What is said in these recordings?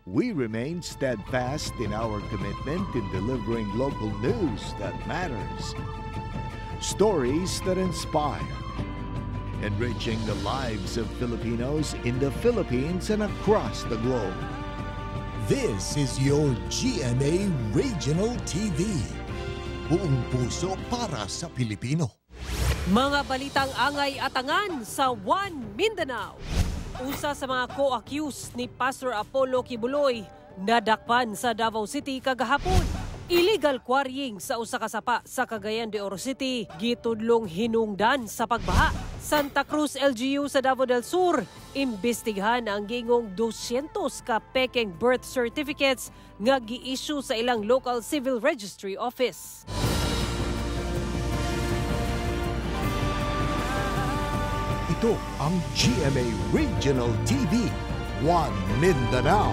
We remain steadfast in our commitment in delivering local news that matters. Stories that inspire. Enriching the lives of Filipinos in the Philippines and across the globe. This is your GMA Regional TV. Buong puso para sa Pilipino. Mga balitang angay at angan sa One Mindanao. Usa sa mga co-accused ni Pastor Apollo Kibuloy nadakpan sa Davao City kagahapon. Illegal quarrying sa usa ka sapa sa Cagayan de Oro City, gitudlong hinungdan sa pagbaha. Santa Cruz LGU sa Davao del Sur, imbestigahan ang gingong 200 ka pekeng birth certificates nga gi-issue sa ilang local civil registry office. Ito ang GMA Regional TV, One Mindanao.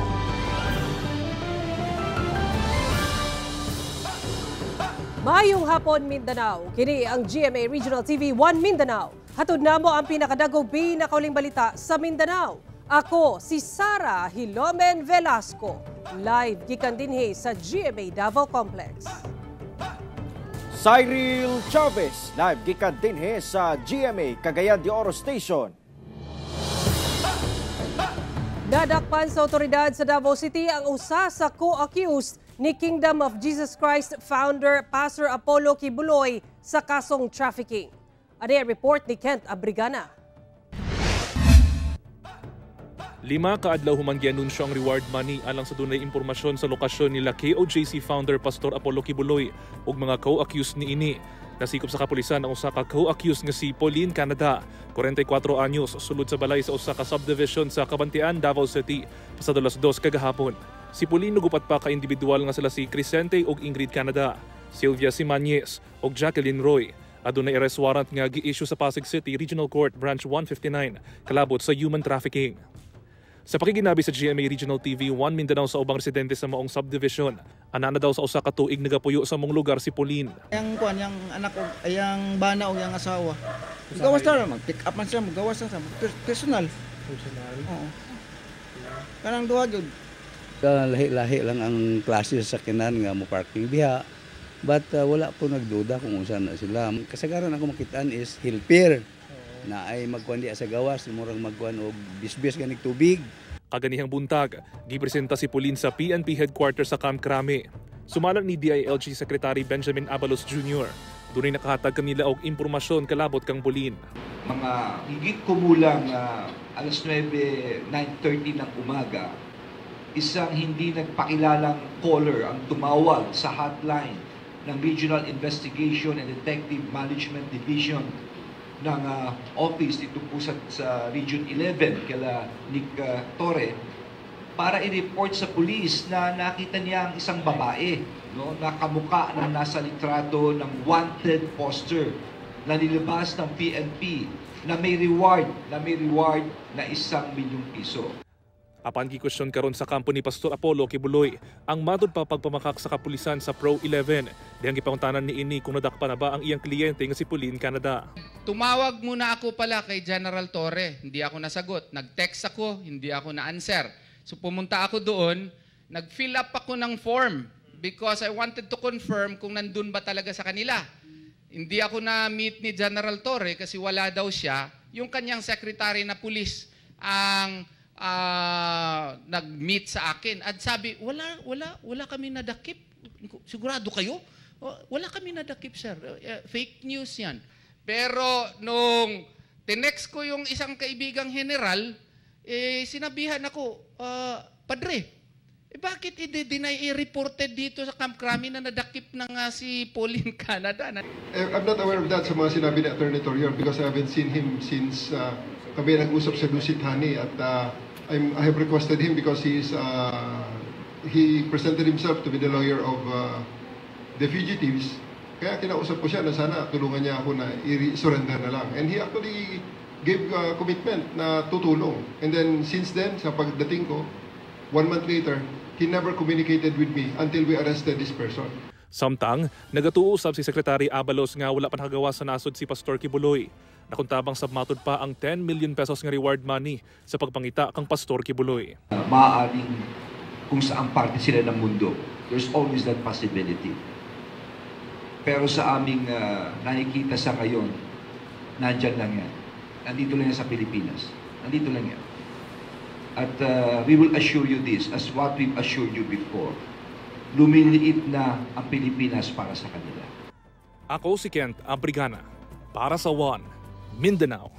Mayong hapon Mindanao, kini ang GMA Regional TV One Mindanao. Hatod namo ang pinakadagong pinakauling balita sa Mindanao. Ako si Sara Hilomen Velasco, live gikan dinhi sa GMA Davao Complex. Cyril Chavez, live gikan dinhi sa GMA Cagayan de Oro Station. Nadakpan sa otoridad sa Davao City ang usa sa co-accused ni Kingdom of Jesus Christ founder Pastor Apollo Kibuloy sa kasong trafficking. Ano ang report ni Kent Abrigana? 5 kaadlaw humang gianunsyo ang reward money alang sa dunay impormasyon sa lokasyon nila KOJC founder Pastor Apollo Kibuloy ug mga co-accused niini. Nasikop sa kapulisan ang usa ka co-accused nga si Pauline Canada, 44 anyos, sulod sa balay sa usa ka subdivision sa Cabantian, Davao City, pasado alas 2 kagahapon. Si Pauline nugupat pa ka individual nga sila si Crisente ug Ingrid Canada, Sylvia Simañez ug Jacqueline Roy. Adunay arrest warrant nga gi-issue sa Pasig City Regional Court Branch 159 kalabot sa human trafficking. Sa pakikinabi sa GMA Regional TV, One Mindanao sa ubang residente sa maong subdivision, anana daw sa usa ka tuig nagapuyo sa mong lugar si Pauline. Yang kuan, yang anak ko, yang bana o yang asawa. Gawas na mag-pick up man sila, magawas na personal. Personal. Oo. Kanang duha gyud. Lahi-lahi lang ang klase sa sakinan nga mo parking diha. But wala po nagduda kung saan na sila. Kasagaran ako makitaan is hilpier na ay magkuan diha sa gawas, murang magkuan og bisbis ganig tubig. Kaganihang buntag, gipresenta si Pauline sa PNP headquarters sa Camp Crame. Sumalang ni DILG Secretary Benjamin Abalos Jr. Dunay nakahatag kanila og impormasyon kalabot kang Pauline. Mga higit kumulang alas 9:30 ng umaga, isang hindi nagpakilalang caller ang tumawag sa hotline ng Regional Investigation and Detective Management Division ng office dito po sa Region 11 kala Nick Torre para i-report sa police na nakita niya ang isang babae, no, na kamukha na nasa litrato ng wanted poster na nilabas ng PNP na may reward na 1,000,000 piso. Apan gikwestiyon karon sa kampo ni Pastor Apollo Kibuloy ang matud pa pagpamakak sa kapulisan sa Pro 11 dihang gipangutanan ni ini kung nadakpa na ba ang iyang kliyente nga si Pauline Canada. Tumawag muna ako pala kay General Torre, hindi ako nasagot. Nag-text ako, hindi ako na-answer. So pumunta ako doon, nag-fill up ako ng form because I wanted to confirm kung nandun ba talaga sa kanila. Hindi ako na-meet ni General Torre kasi wala daw siya. Yung kanyang secretary na pulis ang nag-meet sa akin at sabi, wala kami nadakip. Sigurado kayo? Wala kami nadakip, sir. Fake news yan. Pero nung tinext ko yung isang kaibigang general, sinabihan ako, Padre, bakit i-deny i-reported dito sa Camp Crame na nadakip na nga si Pauline Canada? I'm not aware of that sa mga sinabi ni Attorney Torion because I haven't seen him since kami nag-usap sa Lucid Honey at I have requested him because he presented himself to be the lawyer of the fugitives. Kaya kinausap ko siya na sana tulungan niya ako na i-surrender na lang. And he actually gave commitment na tutulong. And then since then, sa pagdating ko, 1 month later, he never communicated with me until we arrested this person. Samtang, nagatuusab si Secretary Abalos nga wala pa nakagawa sa nasod si Pastor Kibuloy. Nakuntabang sabmatod pa ang 10 million pesos nga reward money sa pagpangita kang Pastor Kibuloy. Maaaring kung saan parte sila ng mundo. There's always that possibility. Pero sa aming nakikita sa ngayon, nandyan lang yan. Nandito lang yan sa Pilipinas. Nandito lang yan. At we will assure you this, as what we've assured you before. Lumiliit na ang Pilipinas para sa kanila. Ako si Kent Abrigana para sa One Mindanao.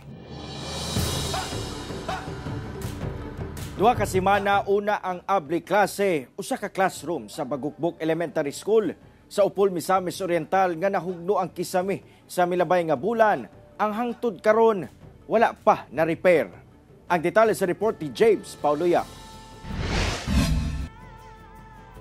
Duha ka semana una ang abli klase usa ka classroom sa Bagukbok Elementary School sa Upol, Misamis Oriental nga nahugno ang kisame sa milabay nga bulan. Ang hangtod karon wala pa na repair. Ang detalye sa report ni James Pauloya.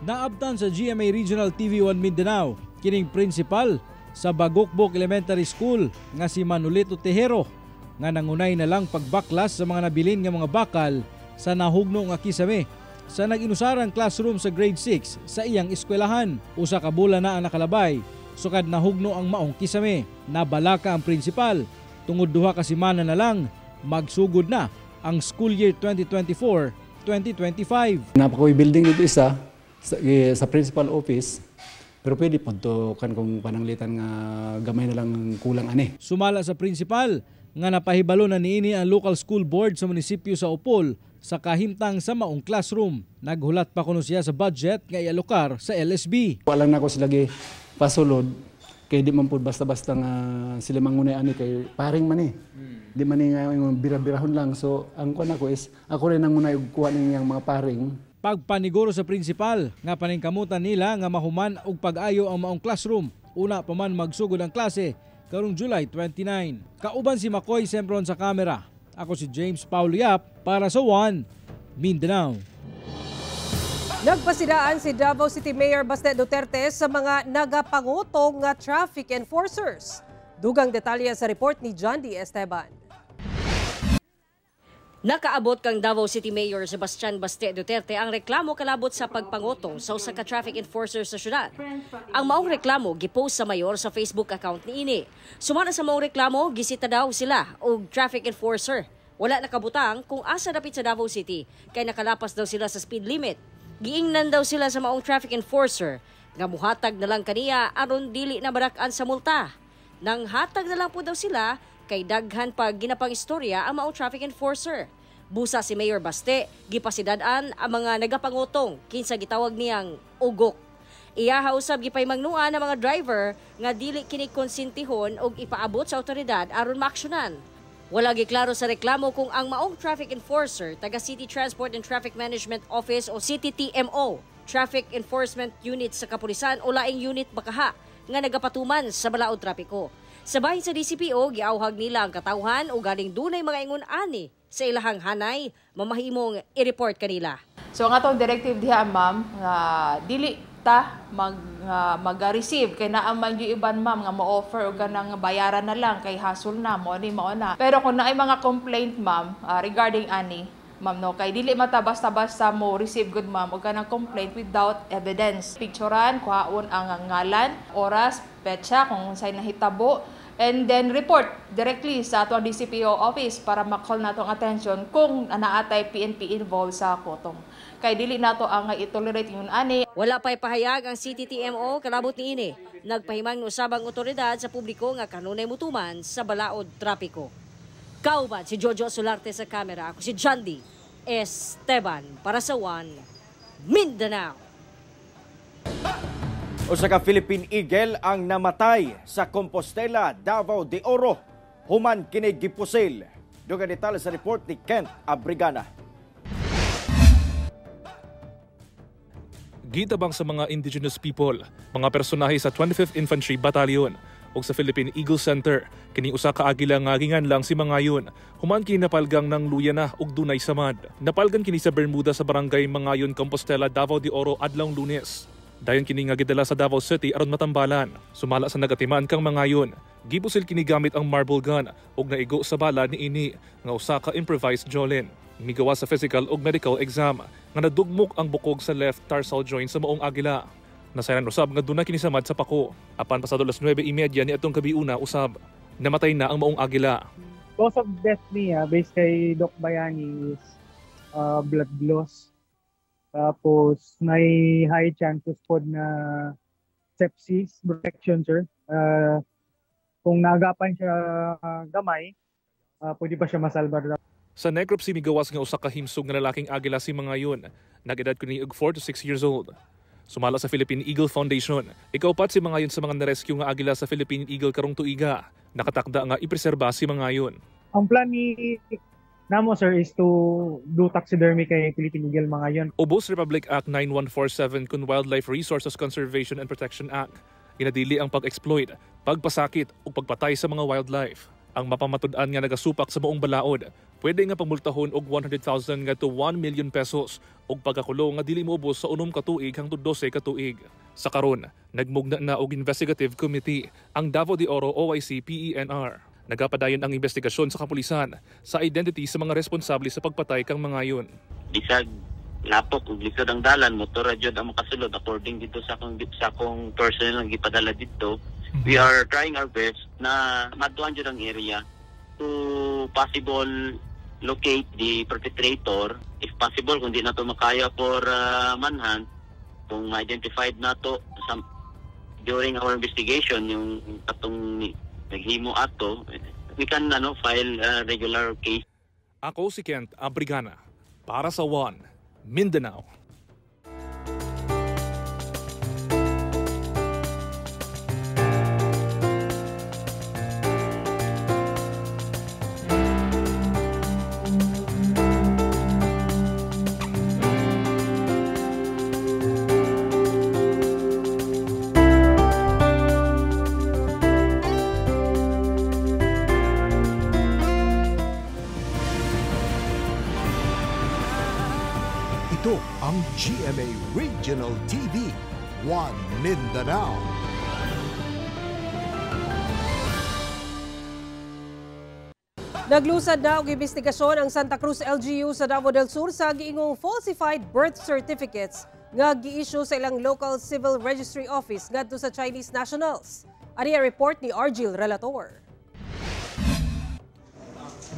Naabtan sa GMA Regional TV1 Mindanao kining principal sa Bagukbok Elementary School nga si Manolito Tejero nga nangunay na lang pagbaklas sa mga nabilin nga mga bakal sa nahugno nga kisame sa nag-inusarang classroom sa grade 6 sa iyang eskwelahan. Usa ka bulan na ang nakalabay sukad nahugno ang maong kisame. Nabalaka ang principal tungod duha ka semana na lang magsugod na ang school year 2024-2025. Napakoy building dito isa sa principal office. Pero pwede po ito kung pananglitan nga gamay na lang kulang ani. Sumala sa principal nga napahibalo na niini ang local school board sa munisipyo sa Upol sa kahimtang sa maong classroom. Naghulat pa kuno siya sa budget nga ialokar sa LSB. Wala na ko sila pasulod kay di man pud basta-basta nga sila mangunay ani kay paring man eh. Di man nga yung bira-birahon lang. So ang kuan ako is ako rin ang muna kuha ning mga paring. Pagpaniguro sa principal nga paningkamutan nila nga mahuman og pag-ayo ang maong classroom. Una pa man magsugod ang klase karong July 29. Kauban si Makoy Sempron sa kamera. Ako si James Paulo Yap para sa One Mindanao. Nagpasidaan si Davao City Mayor Baste Duterte sa mga nagapangutong nga traffic enforcers. Dugang detalye sa report ni John D. Esteban. Nakaabot kang Davao City Mayor Sebastian Baste Duterte ang reklamo kalabot sa pagpangutong sa usa ka traffic enforcer sa syudad. Ang maong reklamo gipost sa mayor sa Facebook account niini. Sumala sa maong reklamo, gisita daw sila og traffic enforcer. Wala nakabutang kung asa dapit sa Davao City kay nakalapas daw sila sa speed limit. Giingnan daw sila sa maong traffic enforcer nga muhatag na lang kaniya aron dili na barakan sa multa. Nang hatag na lang po daw sila kay daghan pag ginapang istorya ang maong traffic enforcer. Busa si Mayor Baste, gipasidad-an ang mga nagapangutong kinsa gitawag niyang ugok. Iyaha usab gipay mangnuan ang mga driver nga dili kini konsintihon og ipaabot sa awtoridad aron maaksyonan. Wala giklaro sa reklamo kung ang maong traffic enforcer taga City Transport and Traffic Management Office o CTTMO, Traffic Enforcement Unit sa kapulisan o laing unit bakaha nga nagapatuman sa balaod trapiko. Sa bahin sa DCPO, giauhag nila ang katawhan o galing dunay mga ingon ani sa ilahang hanay, mamahimong i-report kanila. So ang atong directive diha, ma'am, dili ta mag-receive kay naa man yung iban, ma'am, nga mo-offer o ganang bayaran na lang kay hassle na mo ni mao na. Pero kung naay mga complaint, ma'am, regarding ani, ma'am, no, kay dili mata basta-basta mo receive good, ma'am, o ganang complaint without evidence. Picturean, kuhaon ang ngalan, oras, petsa kung unsay nahitabo, and then report directly sa atong DCPO office para ma-call nato ang attention kung naatay PNP involved sa kotong. Kay dili nato ang i-tolerate yun ani. Wala pa'y pahayag ang CTTMO kalabot niini. Nagpahimang usabang otoridad sa publiko nga kanunay mutuman sa balaod trapiko. Kauban si Jojo Solarte sa kamera. Ako si John D. Esteban para sa One Mindanao. Usa ka Philippine Eagle ang namatay sa Compostela, Davao de Oro. Human kini gipusil. Dugang detalye sa report ni Kent Abrigana. Gitabang sa mga indigenous people, mga personahe sa 25th Infantry Battalion o sa Philippine Eagle Center, kini usa ka agila nga gingan lang si Mangayon. Human kini napalgang ng luya na og dunay samad. Napalgan kini sa Bermuda sa barangay Mangayon, Compostela, Davao de Oro adlong Lunes. Dayon kini nga gidala sa Davao City aron matambalan. Sumala sa nagatimaan kang Mangayon, gibusil kini gamit ang marble gun ug naigo sa bala niini nga usa ka improvised jolin. Migawa sa physical ug medical exam nga nadugmok ang bukog sa left tarsal joint sa maong agila. Nasayan usab nga duna kini samad sa pako. Apan pasado 9:30 ni atong gabiuna usab namatay na ang maong agila. Cause of death niya based kay Doc Bayani is blood loss. Tapos may high chances po na sepsis protection, sir. Kung naagapan siya gamay, pwede pa siya masalbar. Sa necropsy migawas nga usa ka himsog nga lalaking agila si mga yun. Nag-edad ko ni 4 to 6 years old. Sumala sa Philippine Eagle Foundation. Ikaw pat si mga yun sa mga na-rescue nga agila sa Philippine Eagle karong tuiga. Nakatakda nga ipreserba si mga yun. Ang plan ni namo, sir, is to do taxidermy kay Philippine Eagle mga yun. Ubos Republic Act 9147 kun Wildlife Resources Conservation and Protection Act. Inadili ang pag-exploit, pagpasakit o pagpatay sa mga wildlife. Ang mapamatud-an nga nagasupak sa buong balaod, pwede nga pamultahon og 100,000 nga to 1 million pesos og pagkakulong nga dili moubos sa 6 ka tuig hangtod 12 ka tuig. Sa karon, nagmugna na og investigative committee ang Davao de Oro OIC PENR. Nagapadayon ang investigasyon sa kapulisan sa identity sa mga responsable sa pagpatay kang mga yun. Bisag lapok ug likod ang dalan, motor jud ang makasulod according dito sa akong personnel nga gipadala dito. We are trying our best na matuan jud ang area to possible locate the perpetrator. If possible, kung di na to makaya for manhunt, kung ma-identified na to during our investigation, yung atong naghimo ato, we can file a regular case. Ako si Kent Abrigana para sa One Mindanao. Ito ang GMA Regional TV, One Mindanao. Naglusad na og investigasyon ang Santa Cruz LGU sa Davao del Sur sa giingong falsified birth certificates nga gi-issue sa ilang local civil registry office ngadto sa Chinese nationals. Ari ang report ni Argil Relator.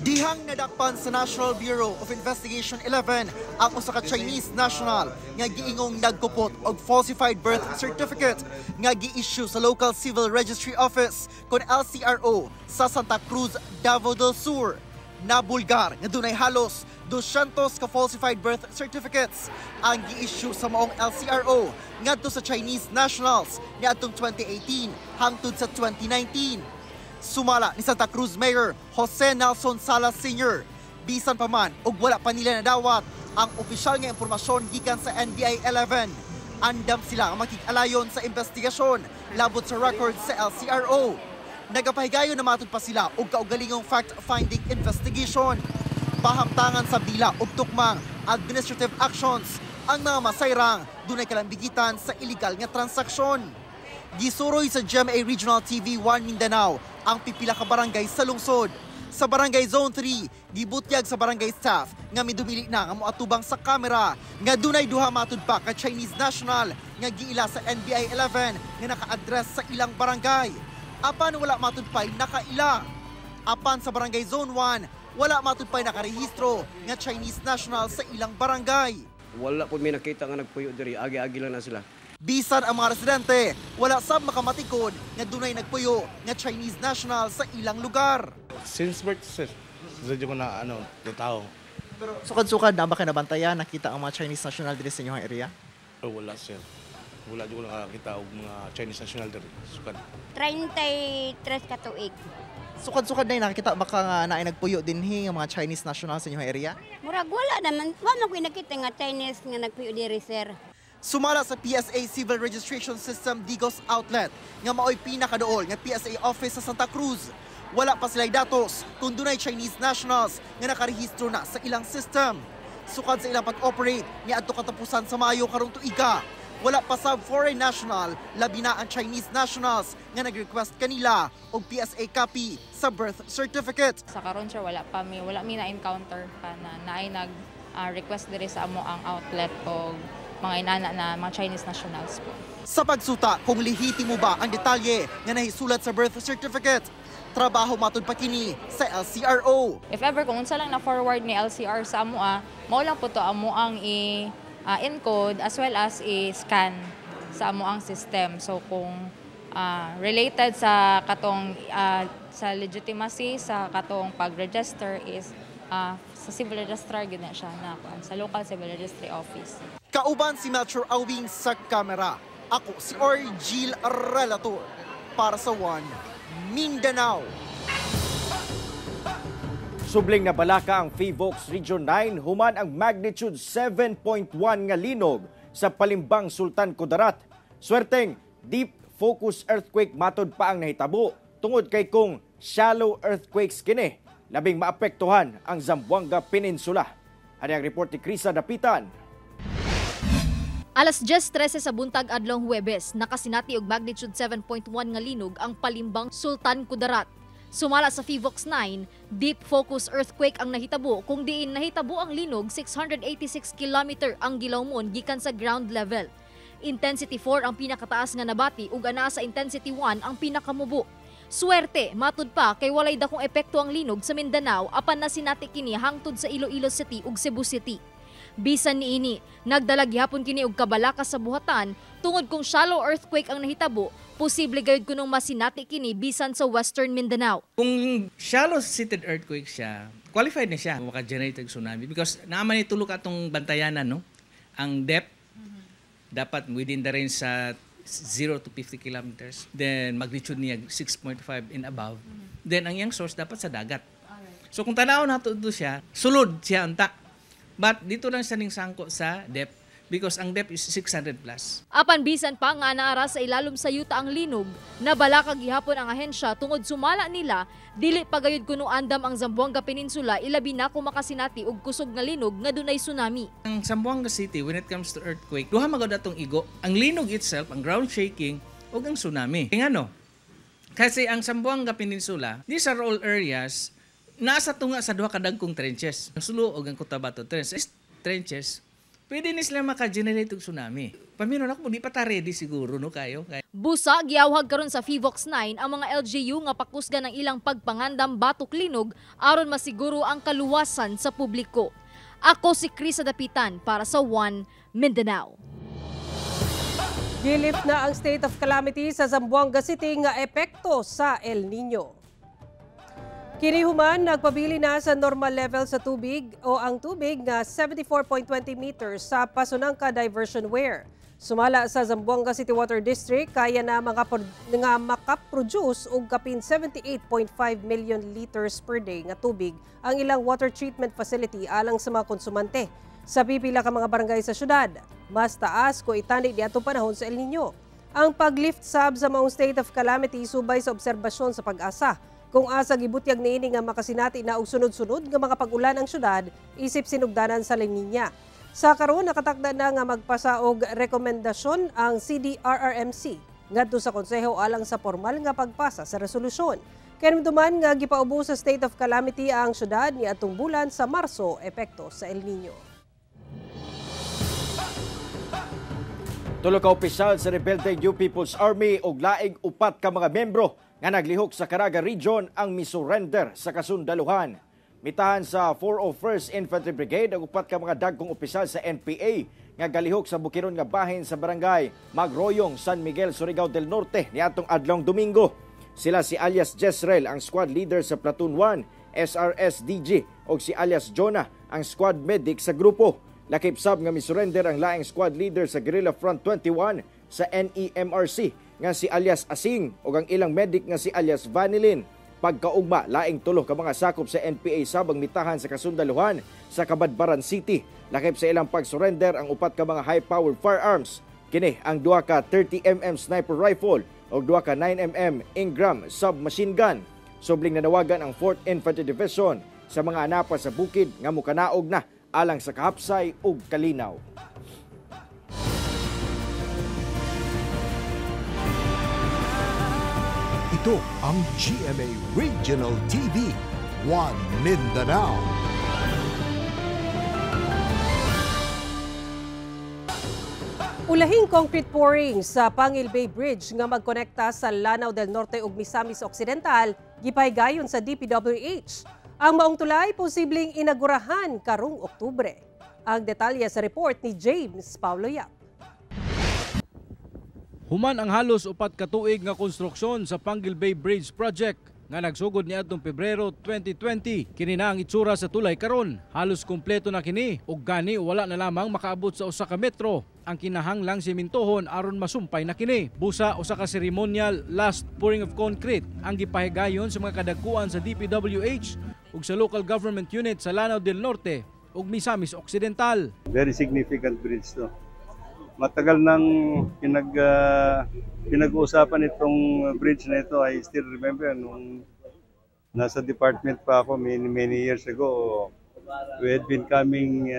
Dihang nadakpan sa National Bureau of Investigation 11 ang usa ka Chinese national nga giingong nagkupot og falsified birth certificate nga gi-issue sa local civil registry office kon LCRO sa Santa Cruz, Davao del Sur. Nabulgar nga dunay halos 200 ka falsified birth certificates ang gi-issue sa maong LCRO ngadto sa Chinese nationals niadtong 2018 hangtod sa 2019. Sumala ni Santa Cruz Mayor Jose Nelson Salas Sr. Bisan pa man og wala pa nila nadawat ang opisyal nga impormasyon gikan sa NBI 11. Andam sila ang makikalayon sa investigasyon labot sa records sa LCRO. Nagapahigayon na matud pa sila og kaugalingong fact-finding investigation. Pahamtangan sa bila og tukmang administrative actions ang mga masayrang dunay kalambigitan sa illegal nga transaksyon. Gisuroy sa GMA Regional TV 1 Mindanao ang pipila ka barangay sa lungsod. Sa Barangay Zone 3, gibutyag sa barangay staff nga midumili na nga moatubang sa kamera nga dunay duha matud pa ka Chinese national nga giila sa NBI 11 nga naka-address sa ilang barangay. Apan wala matud pay nakaila. Apan sa Barangay Zone 1, wala matud pay nakarehistro nga Chinese national sa ilang barangay. Wala po may nakita nga nagpuyo diri, agi-agi lang na sila. Bisan ang mga residente, wala sab makamatikod nga dunay nagpuyo nga Chinese national sa ilang lugar. Since birth, sir, ko na tao. Pero sukad-sukad na ba kinabantayan nakita ang mga Chinese national diri sa inyong area? Wala, sir. Wala ko nakakita og mga Chinese national diri. Sukad. 33 ka tuig. Sukad-sukad na nakita baka nga naay nagpuyo dinhi nga mga Chinese national sa inyong area? Murag wala naman. Wala ko nakita nga Chinese nga nagpuyo diri, sir. Sumala sa PSA Civil Registration System Digos Outlet nga maoy pinakaduol nga PSA office sa Santa Cruz. Wala pa sila'y datos kung dunay Chinese nationals nga nakarehistro na sa ilang system. Sukad sa ilang pag-operate niya adto katapusan sa Mayo karong tuiga. Wala pa sab foreign national, labi na ang Chinese nationals nga nag-request kanila og PSA copy sa birth certificate. Sa karon sir wala mi na-encounter pa na naay nag-request diri sa amo ang outlet og mga inana na mga Chinese nationals po. Sa pagsuta kung lehitimo ba ang detalye nga nahisulat sa birth certificate, trabaho matud pa kini sa LCRO. If ever kung unsa lang na forward ni LCR sa amo mao lang po to amo ang encode as well as i-scan sa amoang system. So kung related sa katong sa legitimacy sa katong pag-register is sa civil registrar gid na siya na sa local civil registry office. Kauban si Metro Awing sa kamera. Ako si Orgil Relator para sa One Mindanao. Subling na balaka ang Phivolcs Region 9 human ang magnitude 7.1 nga linog sa Palimbang, Sultan Kudarat. Swerteng deep focus earthquake matod pa ang nahitabo tungod kay kung shallow earthquakes kini labing maapektuhan ang Zamboanga Peninsula. Ani ang report ni Krisa Dapitan. Alas 10:13 sa buntag adlong Huwebes, nakasinati og magnitude 7.1 nga linog ang Palimbang, Sultan Kudarat. Sumala sa Phivolcs 9, deep focus earthquake ang nahitabo kung diin nahitabo ang linog 686 km ang gilawmon gikan sa ground level. Intensity 4 ang pinakataas nga nabati ug anaa sa intensity 1 ang pinakamubo. Swerte, matud pa kay walay dakong epekto ang linog sa Mindanao apan nasinati kini hangtod sa Iloilo City ug Cebu City. Bisan niini, nagdala gihapon kini og kabalaka sa buhatan tungod kung shallow earthquake ang nahitabo, posible gayud kunong masinati kini bisan sa Western Mindanao. Kung shallow seated earthquake siya, qualified na siya maka-generate og tsunami because naaman ni tulok atong bantayanan no. Ang depth dapat within the range sa 0 to 50 kilometers. Then magnitude niya 6.5 and above. Then ang iyang source dapat sa dagat. So kung tanaw nato siya, sulod siya unta. But dito lang siya ning sangko sa depth because ang depth is 600 plus. Apan bisan pa nga naara sa ilalom sa yuta ang linog, nabalaka gihapon ang ahensya tungod sumala nila dili pagayud kuno andam ang Zamboanga Peninsula ilabi na kung makasinati og kusog nga linog nga dunay tsunami. Ang Zamboanga City when it comes to earthquake, duha magod atong igo, ang linog itself, ang ground shaking ug ang tsunami. Ngano? Kasi ang Zamboanga Peninsula, these are all areas nasa tunga sa duha ka dagkong trenches. Ang Sulo ug ang Cotabato trenches, pwede ni sila maka-generate og tsunami. Pamino na ko di pa ta ready siguro no kayo. Busa giawhag karon sa Phivolcs 9 ang mga LGU nga pakusgan ng ilang pagpangandam batok linog aron masiguro ang kaluwasan sa publiko. Ako si Krisa Dapitan para sa One Mindanao. Gilift na ang state of calamity sa Zamboanga City nga epekto sa El Nino. Kinihuman, nagpabili na sa normal level sa tubig o ang tubig nga 74.20 meters sa Pasunangka Diversion Weir. Sumala sa Zamboanga City Water District, kaya na makaproduce og kapin 78.5 million liters per day nga tubig ang ilang water treatment facility alang sa mga konsumante. Sa pipila ka mga barangay sa syudad, mas taas ko itani di atong panahon sa El Nino. Ang paglift sab sa maong state of calamity subay sa obserbasyon sa pag-asa. Kung asa gibutyag niini nga makasinati na og sunod-sunod nga makapag-ulan ang syudad, isip sinugdanan sa La Nina. Sa karon nakatakda na nga magpasa og rekomendasyon ang CDRRMC ngadto sa konseho alang sa formal nga pagpasa sa resolusyon. Kanimduman nga gipaubo sa state of calamity ang syudad ni atong bulan sa Marso epekto sa El Nino. Tulo ka opisyal sa rebelde New People's Army ug laing upat ka mga membro nga naglihok sa Caraga Region ang misurrender sa kasundaluhan. Mitahan sa 401st Infantry Brigade ang upat ka mga dagkong opisyal sa NPA nga galihok sa bukiron nga bahin sa barangay Magroyong, San Miguel, Surigao del Norte niadtong adlong Domingo. Sila si alias Jezreel, ang squad leader sa Platoon 1, SRS-DG, o si alias Jonah, ang squad medic sa grupo. Lakip sab nga misurrender ang laing squad leader sa Guerrilla Front 21 sa NEMRC nga si alias Asing o ang ilang medic nga si alias Vanilin. Pagkaugma, laing tulo ka mga sakop sa NPA sabang mitahan sa kasundaluhan sa Kabadbaran City. Lakip sa ilang pag-surrender ang upat ka mga high-powered firearms. Kini ang 2 ka 30mm sniper rifle o 2 ka 9mm Ingram submachine gun. Subling nanawagan ang 4th Infantry Division sa mga anapa sa bukid nga mukanaog na alang sa kahapsay ug kalinaw. Ito ang GMA Regional TV, One Mindanao. Ulahing concrete pouring sa Pangil Bay Bridge nga magkonekta sa Lanao del Norte ug Misamis Occidental gipahigayon sa DPWH. Ang maong tulay posibleng inagurahan karong Oktubre. Ang detalye sa report ni James Paulo Yap. Human ang halos 4 ka tuig nga konstruksyon sa Panguil Bay Bridge Project nga nagsugod niadtong Pebrero 2020. Kini na ang itsura sa tulay karon. Halos kumpleto na kini ug gani wala na lamang makaabot sa 1 ka metro. Ang kinahanglang simintohon aron masumpay na kini. Busa usa ka ceremonial last pouring of concrete ang gipahigayon sa mga kadagkuan sa DPWH ug sa local government unit sa Lanao del Norte ug Misamis Occidental. Very significant bridge to. Matagal nang pinag-uusapan itong bridge na ito. I still remember nung nasa department pa ako many years ago. We had been coming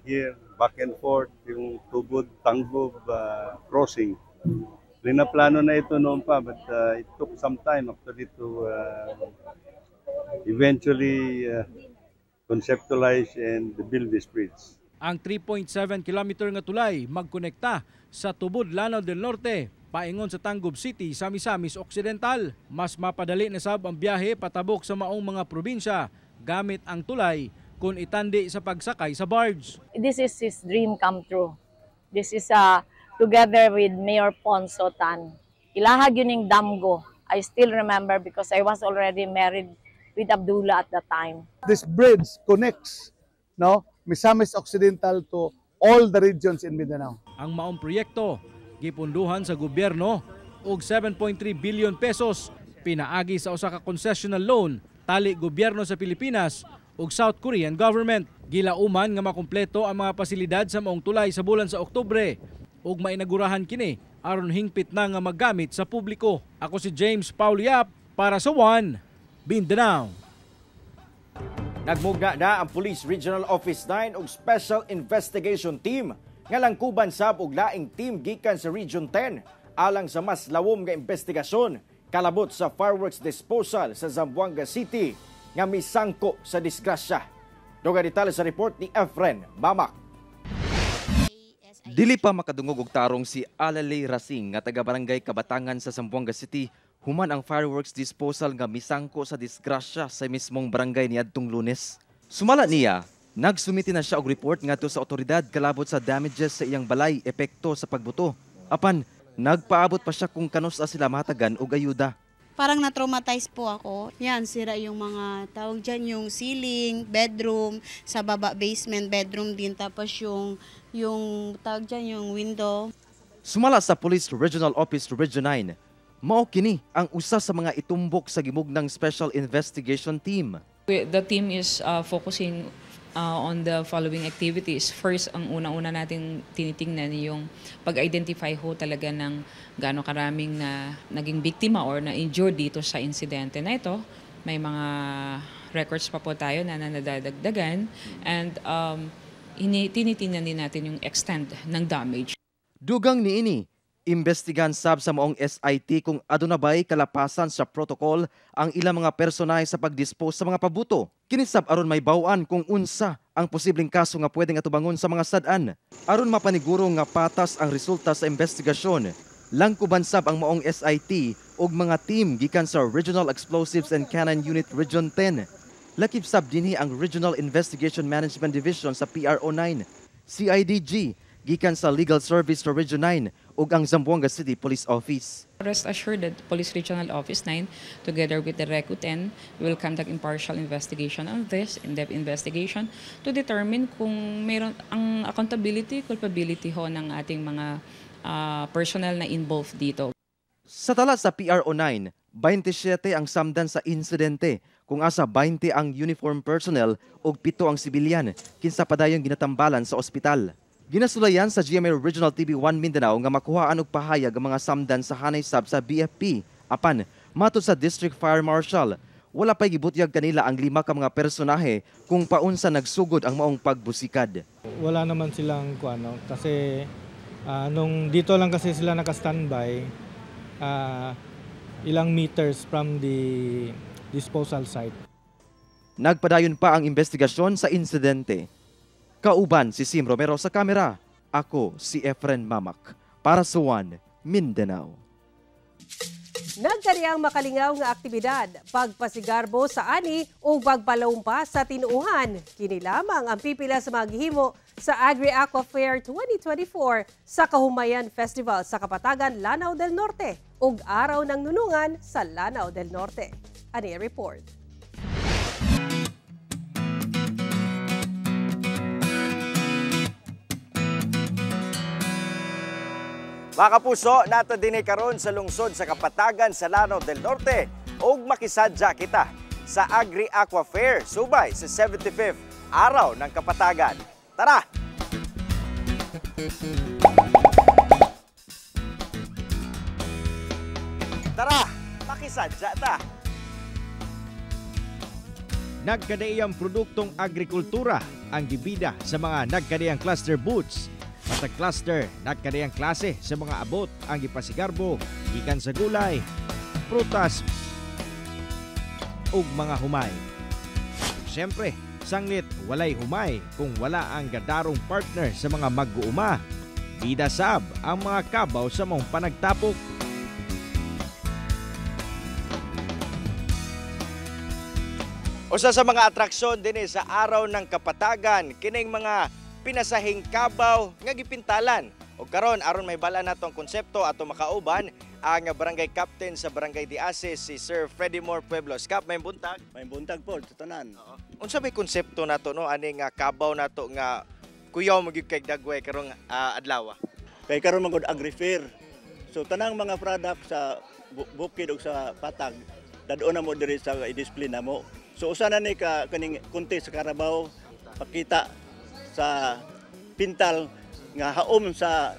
here back and forth yung Tubod, Tanggob crossing. Linaplano na ito noon pa but it took some time actually to eventually conceptualize and build this bridge. Ang 3.7 kilometer nga tulay magkonekta sa Tubod, Lanao del Norte paingon sa Tanggob City sa Misamis Occidental. Mas mapadali na sab ang biyahe patabok sa maong mga probinsya gamit ang tulay kung itandi sa pagsakay sa barge. This is his dream come true. This is together with Mayor Ponso Tan. Ilahag yun yung damgo. I still remember because I was already married with Abdullah at that time. This bridge connects Misamis Occidental to all the regions in Mindanao. Ang maong proyekto gipunduhan sa gobyerno og 7.3 billion pesos pinaagi sa usa ka concessional loan tali gobyerno sa Pilipinas ug South Korean government. Gilauman nga makumpleto ang mga pasilidad sa maong tulay sa bulan sa Oktubre ug mainagurahan kini aron hingpit na nga maggamit sa publiko. Ako si James Paulo Yap para sa One Mindanao. Nagmugna na ang Police Regional Office 9 ug Special Investigation Team nga langkuban sab og laing team gikan sa Region 10 alang sa mas lawom nga investigasyon kalabot sa fireworks disposal sa Zamboanga City nga misangko sa disgrasya. Duga detalye sa report ni Efren Mamak. Dili pa makadungog og tarong si Alalay Rasing nga taga-barangay Kabatangan sa Zamboanga City human ang fireworks disposal nga misangko sa disgrasya sa mismong barangay niadtong Lunes. Sumala niya, nagsumiti na siya og report ngadto sa otoridad kalabot sa damages sa iyang balay epekto sa pagbuto. Apan nagpaabot pa siya kung kanos-a sila matagan og ayuda. Parang na-traumatize po ako. Yan, sira yung mga tawag dyan, yung ceiling, bedroom, sa baba basement, bedroom din. Tapos yung tawag dyan, yung window. Sumala sa Police Regional Office Region 9, mao kini ang usa sa mga itumbok sa gimugnang Special Investigation Team. The team is focusing on the following activities. First, ang una-una natin tinitingnan yung pag-identify ho talaga ng gaano karaming na naging biktima or na-injured dito sa insidente na ito. May mga records pa po tayo na nadadagdagan and tinitingnan din natin yung extent ng damage. Dugang niini, imbestigan sab sa maong SIT kung aduna bay kalapasan sa protocol ang ilang mga personahe sa pagdispose sa mga pabuto. Kinisab aron may baw-an kung unsa ang posibleng kaso nga pwedeng atubangon sa mga sad-an. Aron mapaniguro nga patas ang resulta sa investigasyon, langkuban sab ang maong SIT ug mga team gikan sa Regional Explosives and Cannon Unit Region 10. Lakip sab dinhi ang Regional Investigation Management Division sa PRO 9, CIDG gikan sa Legal Service sa Region 9 ug ang Zamboanga City Police Office. Rest assured that Police Regional Office 9 together with the RECU 10 will conduct impartial investigation on this, in-depth investigation to determine kung mayroon ang accountability, culpability ho ng ating mga personnel na involved dito. Sa tala sa PRO 9, 27 ang samdan sa insidente kung asa 20 ang uniform personnel ug 7 ang sibilyan kinsa padayong ginatambalan sa ospital. Ginasulayan sa GMA Regional TV 1 Mindanao nga makuhaan og pahayag ang mga samdan sa hanay sab sa BFP. Apan, matod sa District Fire Marshal, wala pay gibutyag kanila ang 5 ka mga personahe kung paunsa nagsugod ang maong pagbusikad. Wala naman silang kasi nung dito lang kasi sila naka-standby ilang meters from the disposal site. Nagpadayon pa ang investigasyon sa insidente. Kauban si Sim Romero sa kamera. Ako si Efren Mamak para sa One Mindanao. Nagkariang makalingaw nga aktibidad, pagpasigarbo sa ani o pagpalaumpa sa tinuuhan. Kini lamang ang pipila sa mga gihimo sa Agri-Aqua Fair 2024 sa Kahumayan Festival sa Kapatagan, Lanao del Norte ug Araw ng Nunungan sa Lanao del Norte. Ani report. Mga kapuso, nato din karon sa lungsod sa Kapatagan sa Lanao del Norte ug makisadya kita sa Agri-Aqua Fair subay sa 75th Araw ng Kapatagan. Tara! Tara, makisadya ta! Nagkadaiyang produktong agrikultura ang gibida sa mga nagkadaiyang cluster booths. Matag cluster, nagkadaiyang klase sa mga abot ang gipasigarbo, gikan sa gulay, prutas, ug mga humay. Siyempre, sanglit walay humay kung wala ang gadarong partner sa mga mag-uuma. Bida sab ang mga kabaw sa mong panagtapok. Usa sa mga atraksyon dinhi sa Araw ng Kapatagan kining mga pinasahing kabaw nga gipintalan. O karon aron may bala natong konsepto ato makauban ang barangay captain sa Barangay Diase si Sir Freddy Moore Pueblos. Kap, may buntag? May buntag po, tanan. Unsa may konsepto nato no ani nga kabaw nato nga kuyaw magyud kay dagway karong adlaw? Kay karon magud agri-fair. So tanang mga product sa bukid ug sa patag dadon na mo diri sa i-display namo. So usa na ni ka kaning kunti sa karabaw pakita sa pintal nga haom sa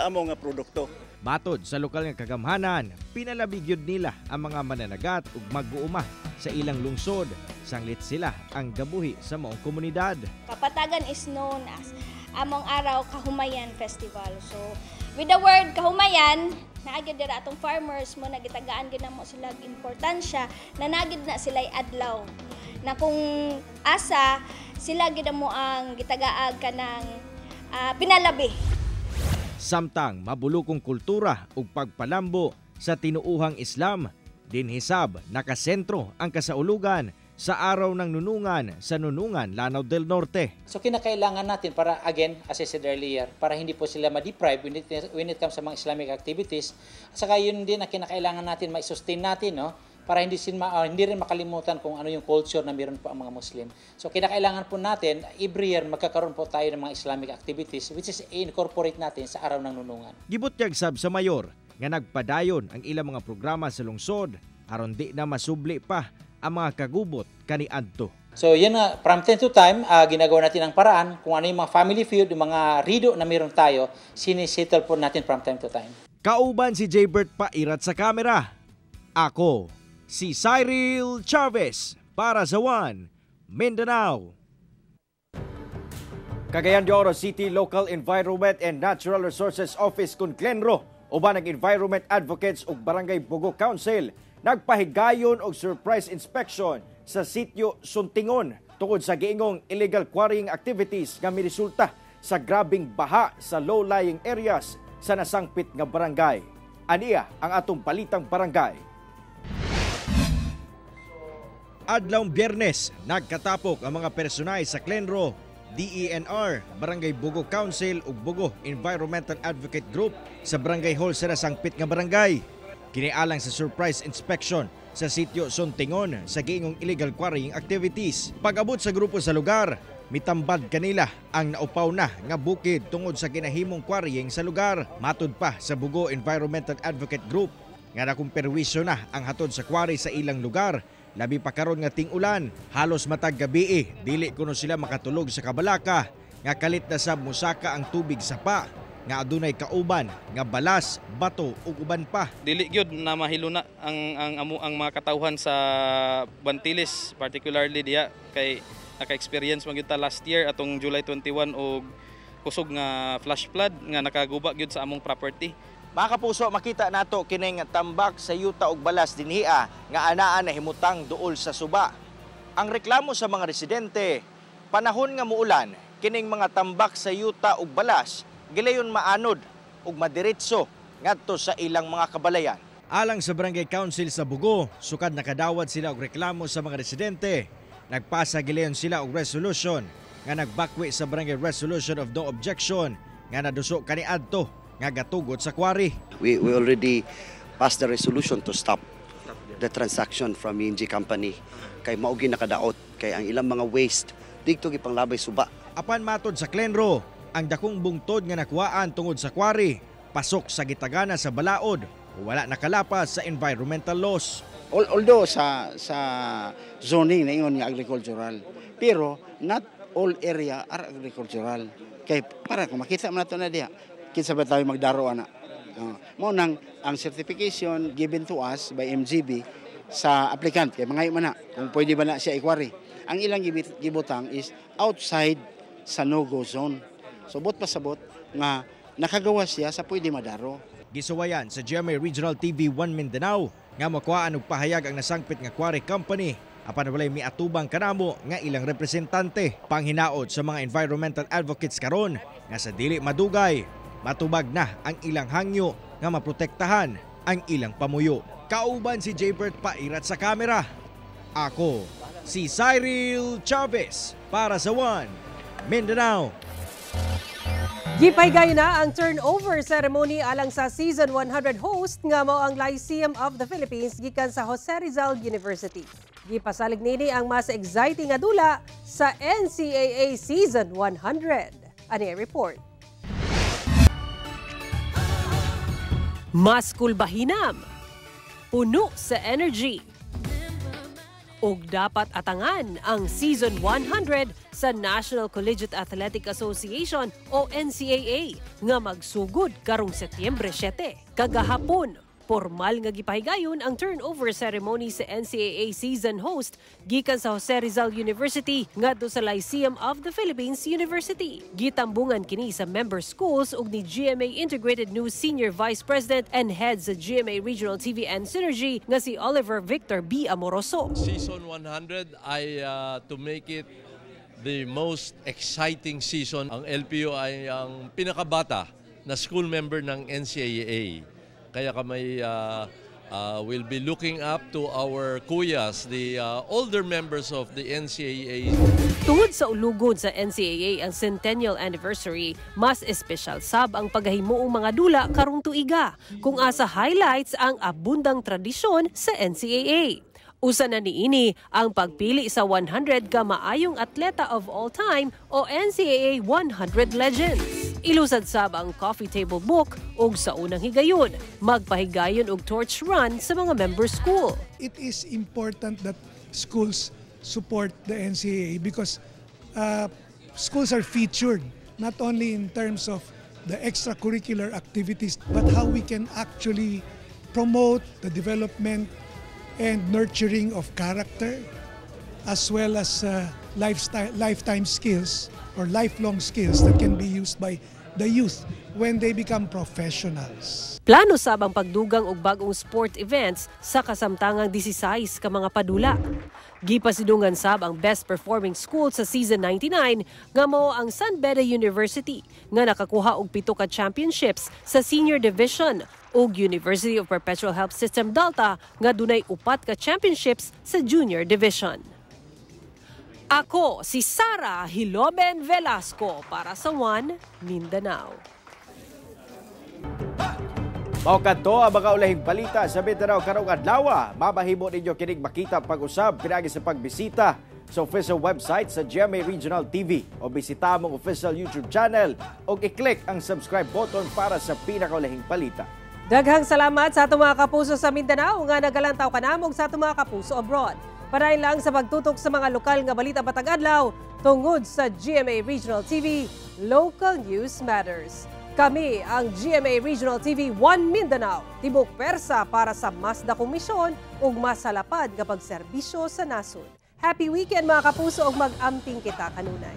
amo nga produkto. Matod sa lokal nga kagamhanan, pinalabig yun nila ang mga mananagat ug mag-uuma sa ilang lungsod. Sanglit sila ang gabuhi sa maong komunidad. Kapatagan is known as among araw Kahumayan Festival. So with the word Kahumayan, naagid dira atong farmers mo nagitagaan gid namo sila importansya na nagid na sila'y adlaw. Na kung asa sila gid mo ang gitagaag kanang pinalabi. Samtang mabulukong kultura ug pagpalambo sa tinuuhang Islam, dinhisab nakasentro ang kasaulugan sa Araw ng Nunungan sa Nunungan, Lanao del Norte. So kinakailangan natin para, again, as I said earlier, para hindi po sila ma-deprive when it comes sa mga Islamic activities. Saka yun din na kinakailangan natin ma-sustain natin, no? Para hindi rin makalimutan kung ano yung culture na meron po ang mga Muslim. So kinakailangan po natin, every year magkakaroon po tayo ng mga Islamic activities which is i-incorporate natin sa Araw ng Nunungan. Gibutyag sab sa mayor nga nagpadayon ang ilang mga programa sa lungsod aron di na masubli pa ang mga kagubot kaniadto. So yan nga, from time to time, ginagawa natin ang paraan kung ano yung mga family feud, yung mga rido na meron tayo, sinisettle po natin from time to time. Kauban si Jaybert Pairat sa kamera. Ako, si Cyril Chavez para sa One Mindanao. Cagayan de Oro City Local Environment and Natural Resources Office kun Clenro uban ang environment advocates ug Barangay Bugo Council nagpahigayon og surprise inspection sa sitio Suntingon tungod sa giingong illegal quarrying activities nga miresulta sa grabing baha sa low-lying areas sa nasangpit nga barangay. Aniya ang atong balitang barangay. Adlawng Biyernes, nagkatapok ang mga personay sa Clenro, DENR, Barangay Bugo Council ug Bugo Environmental Advocate Group sa Barangay Hall sa nasangpit nga barangay. Kinialang sa surprise inspection sa sitio Suntingon sa giingong illegal quarrying activities. Pag-abot sa grupo sa lugar, mitambad kanila ang naupaw na nga bukid tungod sa ginahimong quarrying sa lugar. Matud pa sa Bugo Environmental Advocate Group nga nakumperwisyo na ang hatod sa quarry sa ilang lugar. Labi pa karon nga ting-ulan, halos matag gabi dili kuno sila makatulog sa kabalaka nga kalit na sab musaka ang tubig sa pa nga adunay kauban nga balas, bato ug uban pa. Dili gyud na mahiluna ang mga katawhan sa Bantilis, particularly diya kay naka-experience man gyud ta last year atong July 21 og kusog nga flash flood nga nakaguba gyud sa among property. Mga kapuso, makita nato kining tambak sa yuta ug balas dinhiya nga anaa na himutang duol sa suba. Ang reklamo sa mga residente, panahon nga muulan, kining mga tambak sa yuta ug balas gilayon maanod ug madiretso ngadto sa ilang mga kabalayan. Alang sa Barangay Council sa Bugo, sukad nakadawat sila og reklamo sa mga residente. Nagpasa gilayon sila og resolution nga nagbakwi sa barangay resolution of no objection nga naduso kaniadto nga gatugot sa quarry. We already passed the resolution to stop the transaction from ENG company kay maugi nakadaot kay ang ilang mga waste dito gipanglabay suba. Apan matod sa Klenro, ang dakong bungtod nga nakuhaan tungod sa quarry pasok sa gitagana sa balaod o wala nakalapas sa environmental laws. Although sa zoning na iyon nga agricultural, pero not all area are agricultural. Kay para kung makita mo na ito na diya, kinsa ba tayo magdaro ana. Mo nang ang certification given to us by MGB sa applicant kay mga man na kung pwede ba na siya i-quarry. Ang ilang gibutang is outside sa no-go zone. So bot pasabot nga nakagawa siya sa pwede madaro. Gisuwayan sa GMA Regional TV 1 Mindanao nga makuhaan og pahayag ang nasangpit nga quarry company apan walay miatubang kanamo nga ilang representante. Panghinaot sa mga environmental advocates karon nga sa dili madugay matubag na ang ilang hangyo nga maprotektahan ang ilang pamuyo. Kauban si Jaybert Pairat sa kamera. Ako si Cyril Chavez para sa 1 Mindanao. Gipahigay na ang turnover ceremony alang sa Season 100 host nga mao ang Lyceum of the Philippines gikan sa Jose Rizal University. Gipasalig nini ang mas exciting nga dula sa NCAA Season 100. Ani report. Mas kulbahinam, puno sa energy. Og dapat atangan ang Season 100 sa National Collegiate Athletic Association o NCAA nga magsugod karong Setyembre 7. Kagahapon, formal nga gipahigayon ang turnover ceremony sa NCAA season host gikan sa Jose Rizal University ngadto sa Lyceum of the Philippines University. Gitambungan kini sa member schools ug ni GMA Integrated News Senior Vice President and Head sa GMA Regional TV and Synergy nga si Oliver Victor B. Amoroso. Season 100 ay to make it the most exciting season. Ang LPO ay ang pinakabata na school member ng NCAA. Kaya kami will be looking up to our kuyas, the older members of the NCAA. Tungod sa ulugod sa NCAA ang centennial anniversary, mas espesyal sab ang paghahimuong mga dula karong tuiga, kung asa highlights ang abundang tradisyon sa NCAA. Usa na niini ang pagpili sa 100 ka maayong atleta of all time o NCAA 100 Legends. Ilusad sab ang coffee table book ug sa unang higayon, magpahigayon og torch run sa mga member school. It is important that schools support the NCAA because schools are featured not only in terms of the extracurricular activities but how we can actually promote the development and nurturing of character as well as lifetime skills or lifelong skills that can be used by the youth when they become professionals. Plano sab ang pagdugang og bagong sport events sa kasamtangang 16 ka mga padula. Gipasidungan sab ang best performing school sa season 99 nga mao ang San Beda University nga nakakuha og 7 ka championships sa senior division ug University of Perpetual Help System Delta nga dunay 4 ka championships sa junior division. Ako si Sara Hiloben Velasco para sa 1 Mindanao. Mao kadto ang mga ulahing balita sa Mindanao karong adlaw. Mabahimo ninyo kining makita pag-usab pinaagi sa pagbisita sa official website sa GMA Regional TV o bisita among official YouTube channel o i-click ang subscribe button para sa pinakaulahing balita. Daghang salamat sa atong mga kapuso sa Mindanao nga nagalantaw kanamong sa atong mga kapuso abroad. Padayon lang sa pagtutok sa mga lokal nga balita batag adlaw tungod sa GMA Regional TV, Local News Matters. Kami ang GMA Regional TV 1 Mindanao, tibok persa para sa mas dakong misyon ug mas salapad nga pagserbisyo sa nasod. Happy weekend mga kapuso ug mag-amping kita kanunay.